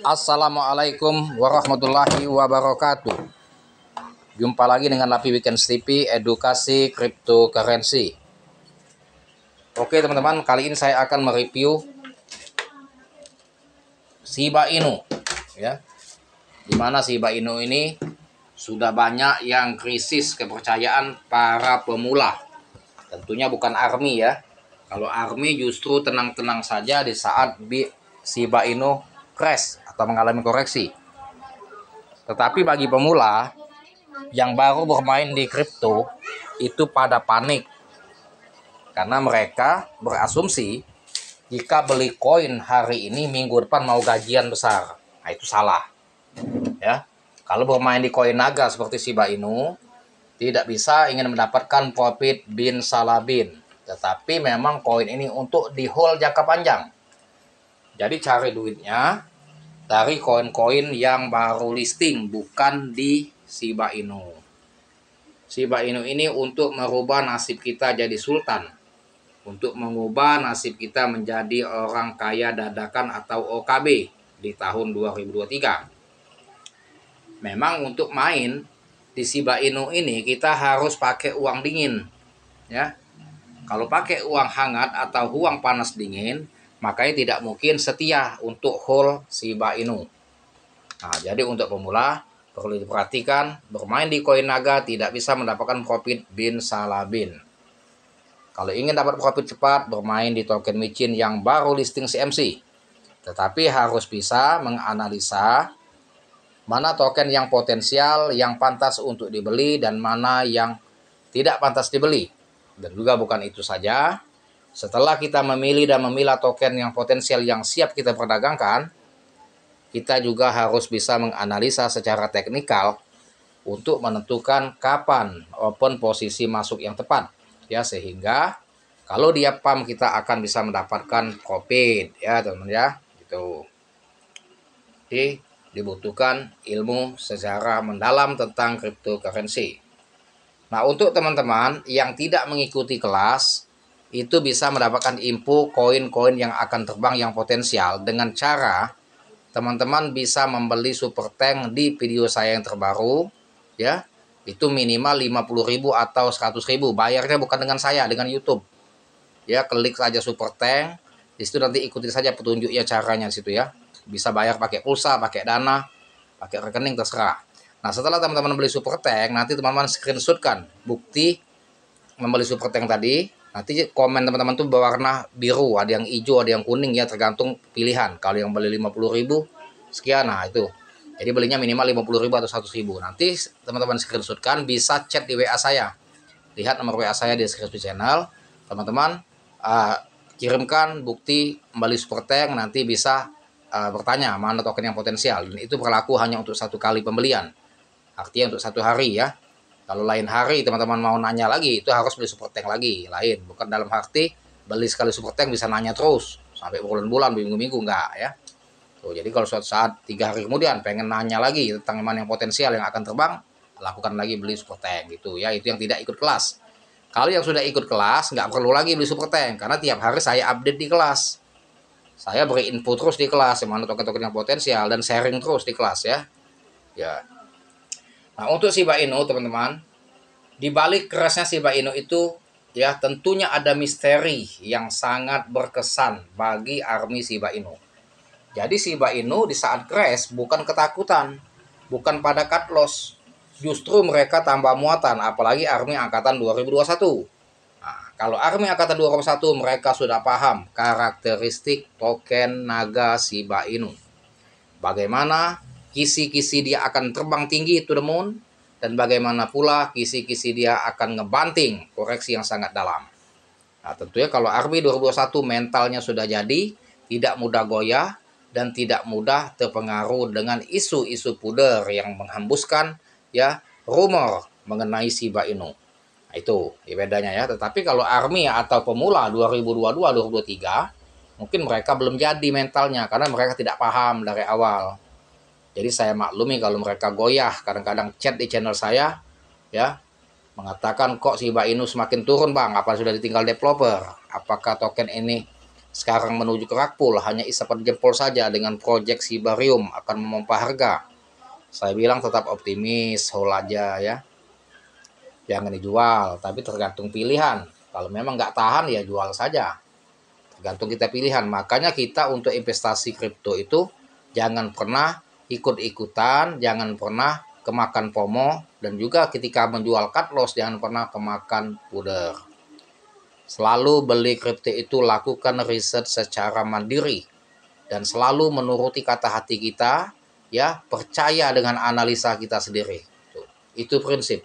Assalamualaikum warahmatullahi wabarakatuh. Jumpa lagi dengan Lapi Weekend TV, edukasi cryptocurrency. Oke teman-teman, kali ini saya akan mereview Shiba Inu, ya. Dimana Shiba Inu ini sudah banyak yang krisis kepercayaan para pemula. Tentunya bukan ARMY ya. Kalau ARMY justru tenang-tenang saja di saat Shiba Inu crash atau mengalami koreksi. Tetapi bagi pemula yang baru bermain di kripto itu pada panik karena mereka berasumsi jika beli koin hari ini minggu depan mau gajian besar. Nah, itu salah. Ya. Kalau bermain di koin naga seperti Shiba Inu tidak bisa ingin mendapatkan profit bin salabin. Tetapi memang koin ini untuk di hold jangka panjang. Jadi cari duitnya dari koin-koin yang baru listing, bukan di Shiba Inu. Shiba Inu ini untuk merubah nasib kita jadi sultan, untuk mengubah nasib kita menjadi orang kaya dadakan atau OKB di tahun 2023. Memang untuk main di Shiba Inu ini kita harus pakai uang dingin, ya. Kalau pakai uang hangat atau uang panas dingin, makanya tidak mungkin setia untuk hold Shiba Inu. Nah, jadi untuk pemula perlu diperhatikan, bermain di koin naga tidak bisa mendapatkan profit bin salabin. Kalau ingin dapat profit cepat, bermain di token micin yang baru listing CMC. Tetapi harus bisa menganalisa mana token yang potensial, yang pantas untuk dibeli, dan mana yang tidak pantas dibeli. Dan juga bukan itu saja, setelah kita memilih dan memilah token yang potensial yang siap kita perdagangkan, kita juga harus bisa menganalisa secara teknikal untuk menentukan kapan open posisi masuk yang tepat, ya, sehingga kalau dia pump kita akan bisa mendapatkan profit, ya teman-teman ya, gitu. Jadi dibutuhkan ilmu secara mendalam tentang cryptocurrency. Nah, untuk teman-teman yang tidak mengikuti kelas, itu bisa mendapatkan info koin-koin yang akan terbang yang potensial dengan cara teman-teman bisa membeli super tank di video saya yang terbaru, ya. Itu minimal 50.000 atau 100.000. Bayarnya bukan dengan saya, dengan YouTube. Ya, klik saja super tank. Di situ nanti ikuti saja petunjuknya caranya di situ ya. Bisa bayar pakai pulsa, pakai dana, pakai rekening terserah. Nah, setelah teman-teman beli super tank, nanti teman-teman screenshotkan bukti membeli super tank tadi. Nanti komen teman-teman tuh berwarna biru, ada yang hijau, ada yang kuning ya, tergantung pilihan. Kalau yang beli 50.000 sekian, nah itu. Jadi belinya minimal 50.000 atau 100.000. Nanti teman-teman screenshotkan, bisa chat di WA saya. Lihat nomor WA saya di deskripsi channel. Teman-teman kirimkan bukti membeli super tank, nanti bisa bertanya mana token yang potensial. Dan itu berlaku hanya untuk satu kali pembelian. Artinya untuk satu hari ya. Kalau lain hari teman-teman mau nanya lagi, itu harus beli super tank lagi. Lain, bukan dalam arti beli sekali super tank bisa nanya terus sampai berbulan-bulan, minggu-minggu, enggak ya. Tuh, jadi kalau suatu saat 3 hari kemudian pengen nanya lagi tentang mana yang potensial yang akan terbang, lakukan lagi beli super tank gitu ya. Itu yang tidak ikut kelas. Kalau yang sudah ikut kelas, nggak perlu lagi beli super tank karena tiap hari saya update di kelas. Saya beri info terus di kelas yang mana token-token yang potensial dan sharing terus di kelas ya. Ya. Nah, untuk Shiba Inu teman-teman, di balik kerasnya Shiba Inu itu ya tentunya ada misteri yang sangat berkesan bagi ARMY Shiba Inu. Jadi Shiba Inu di saat crash bukan ketakutan, bukan pada cut loss. Justru mereka tambah muatan, apalagi ARMY angkatan 2021. Nah, kalau ARMY angkatan 2021 mereka sudah paham karakteristik token naga Shiba Inu. Bagaimana kisi-kisi dia akan terbang tinggi to the moon, dan bagaimana pula kisi-kisi dia akan ngebanting koreksi yang sangat dalam. Nah, tentunya kalau ARMY 2021 mentalnya sudah jadi, tidak mudah goyah, dan tidak mudah terpengaruh dengan isu-isu puder yang menghembuskan ya rumor mengenai Shiba Inu. Nah, itu bedanya ya. Tetapi kalau ARMY atau pemula 2022-2023, mungkin mereka belum jadi mentalnya karena mereka tidak paham dari awal. Jadi saya maklumi kalau mereka goyah, kadang-kadang chat di channel saya ya, mengatakan kok Shiba Inu semakin turun bang, apa sudah ditinggal developer, apakah token ini sekarang menuju ke rug pull hanya isapan jempol saja dengan proyek Sibarium akan memompa harga. Saya bilang tetap optimis, hold aja ya. Jangan dijual, tapi tergantung pilihan. Kalau memang nggak tahan ya jual saja. Tergantung kita pilihan. Makanya kita untuk investasi kripto itu jangan pernah ikut-ikutan, jangan pernah kemakan FOMO, dan juga ketika menjual cut loss jangan pernah kemakan pudar. Selalu beli kripto itu lakukan riset secara mandiri dan selalu menuruti kata hati kita, ya, percaya dengan analisa kita sendiri. Itu prinsip.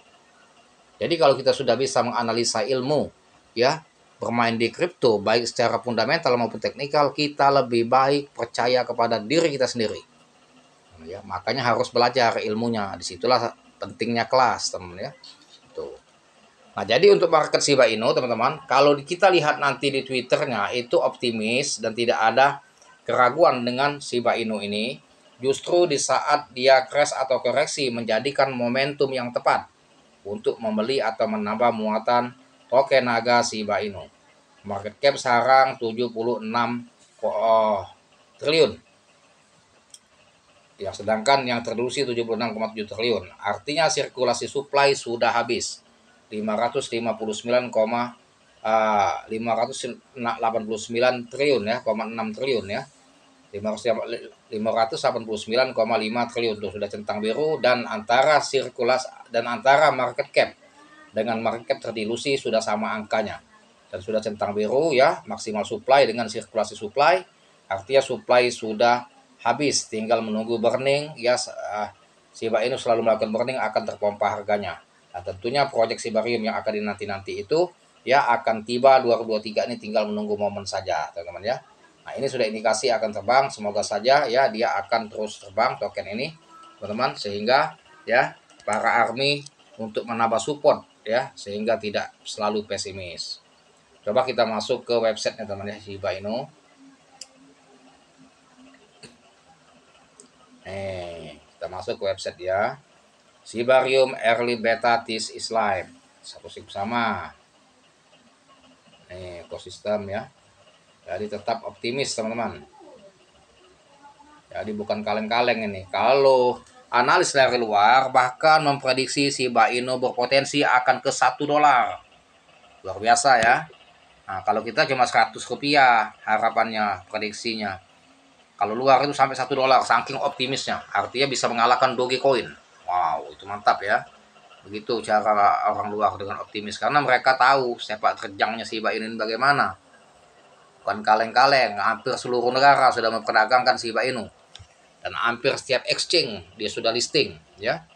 Jadi kalau kita sudah bisa menganalisa ilmu, ya, bermain di kripto baik secara fundamental maupun teknikal, kita lebih baik percaya kepada diri kita sendiri. Ya, makanya harus belajar ilmunya. Disitulah pentingnya kelas, teman ya. Tuh. Nah, jadi untuk market Shiba Inu, teman-teman, kalau kita lihat nanti di Twitternya itu optimis dan tidak ada keraguan dengan Shiba Inu ini, justru di saat dia crash atau koreksi menjadikan momentum yang tepat untuk membeli atau menambah muatan token naga Shiba Inu. Market cap sekarang 76 triliun. Ya, sedangkan yang terdelusi 76,7 triliun. Artinya sirkulasi supply sudah habis. 589 triliun ya, 6 triliun ya. 589,5 triliun itu sudah centang biru, dan antara sirkulasi dan antara market cap dengan market cap terdilusi sudah sama angkanya. Dan sudah centang biru ya, maksimal supply dengan sirkulasi supply, artinya supply sudah habis, tinggal menunggu burning ya. Shiba Inu selalu melakukan burning, akan terpompa harganya. Nah, tentunya proyek Sibarium yang akan dinanti-nanti itu ya akan tiba 2023 ini, tinggal menunggu momen saja, teman-teman ya. Nah, ini sudah indikasi akan terbang, semoga saja ya dia akan terus terbang token ini, teman-teman, sehingga ya para army untuk menambah support ya, sehingga tidak selalu pesimis. Coba kita masuk ke websitenya, teman ya, Shiba Inu. Kita masuk ke website ya. Sibarium Early Beta This is Live. Satu sip sama. Ekosistem ya. Jadi tetap optimis, teman-teman. Jadi bukan kaleng-kaleng ini. Kalau analis dari luar bahkan memprediksi Shiba Inu berpotensi akan ke $1. Luar biasa ya. Nah, kalau kita cuma 100 rupiah harapannya, prediksinya. Kalau luar itu sampai $1, saking optimisnya. Artinya bisa mengalahkan Dogecoin. Wow, itu mantap ya. Begitu cara orang luar dengan optimis, karena mereka tahu sepak terjangnya Shiba Inu bagaimana. Bukan kaleng-kaleng, hampir seluruh negara sudah memperdagangkan Shiba Inu. Dan hampir setiap exchange dia sudah listing ya.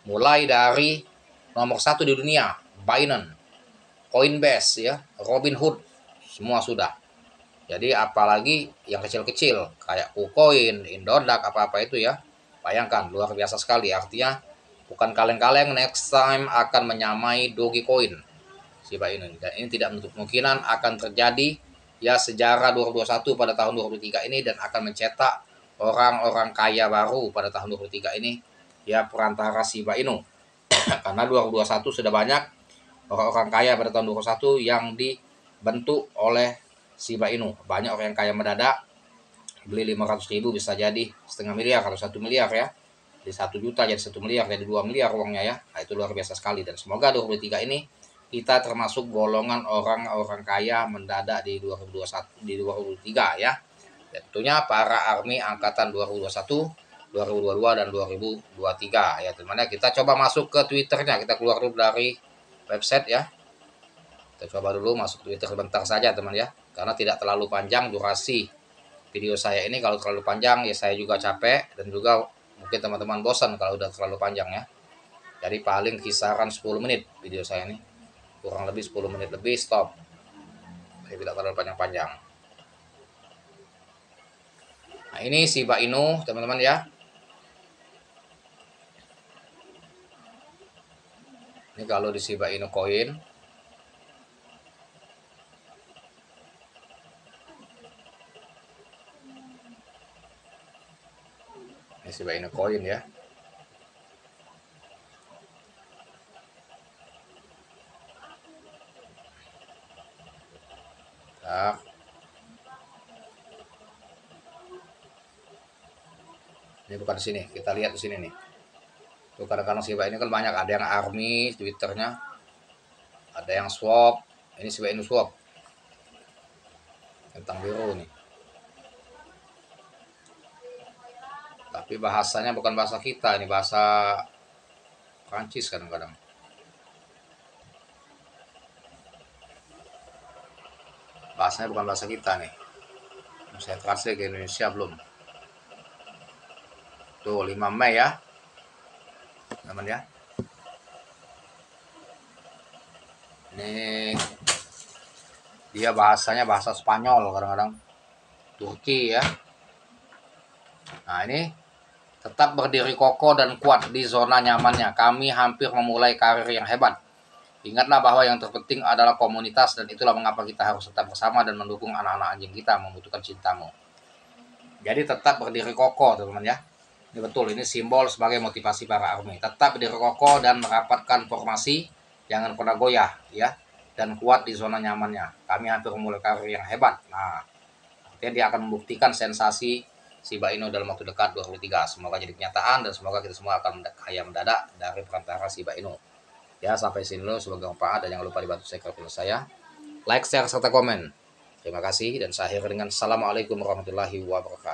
Mulai dari nomor 1 di dunia, Binance, Coinbase ya, Robinhood, semua sudah. Jadi apalagi yang kecil-kecil kayak KuCoin, Indodax, apa-apa itu ya. Bayangkan, luar biasa sekali. Artinya bukan kaleng-kaleng, next time akan menyamai Dogecoin Shiba Inu. Dan ini tidak menutup kemungkinan akan terjadi ya sejarah 2021 pada tahun 2023 ini, dan akan mencetak orang-orang kaya baru pada tahun 2023 ini ya, perantara Shiba Inu. Karena 2021 sudah banyak orang-orang kaya pada tahun 2021 yang dibentuk oleh Shiba Inu. Banyak orang yang kaya mendadak, beli 500.000 bisa jadi setengah miliar atau 1 miliar ya. Di 1 juta jadi 1 miliar, jadi 2 miliar uangnya ya. Nah, itu luar biasa sekali, dan semoga 2023 ini kita termasuk golongan orang-orang kaya mendadak di 2021 di 2023 ya. Dan tentunya para army angkatan 2021, 2022 dan 2023 ya, teman ya. Kita coba masuk ke Twitternya, kita keluar dulu dari website ya. Kita coba dulu masuk Twitter sebentar saja, teman ya, karena tidak terlalu panjang durasi video saya ini. Kalau terlalu panjang ya saya juga capek, dan juga mungkin teman-teman bosan kalau udah terlalu panjang ya. Jadi paling kisaran 10 menit video saya ini, kurang lebih 10 menit lebih, stop. Saya tidak terlalu panjang-panjang. Nah, ini Shiba Inu, teman-teman ya. Ini kalau di Shiba Inu Coin. Ini Shiba Inu Coin ya. Nah, Ini bukan di sini, kita lihat di sini nih. Tuh kadang-kadang Shiba ini kan banyak, ada yang army Twitternya, ada yang swap. Ini Shiba Inu swap, tentang biru nih. Tapi bahasanya bukan bahasa kita, ini bahasa Prancis kadang-kadang. Bahasanya bukan bahasa kita nih. Saya translate ke Indonesia belum. Tuh 5 Mei ya, teman ya. Ini dia bahasanya bahasa Spanyol kadang-kadang, Turki ya. Nah ini tetap berdiri kokoh dan kuat di zona nyamannya. Kami hampir memulai karir yang hebat. Ingatlah bahwa yang terpenting adalah komunitas, dan itulah mengapa kita harus tetap bersama dan mendukung anak-anak anjing kita membutuhkan cintamu. Jadi tetap berdiri kokoh teman-teman ya. Ini betul, ini simbol sebagai motivasi para army. Tetap berdiri kokoh dan merapatkan formasi, jangan pernah goyah ya, dan kuat di zona nyamannya. Kami hampir memulai karir yang hebat. Nah, artinya dia akan membuktikan sensasi Shiba Inu dalam waktu dekat 2023. Semoga jadi kenyataan dan semoga kita semua akan kaya mendadak dari perantara Shiba Inu. Ya, sampai sini dulu, semoga bermanfaat dan jangan lupa dibantu subscribe channel saya. Like, share, serta komen. Terima kasih dan saya akhiri dengan Assalamualaikum warahmatullahi wabarakatuh.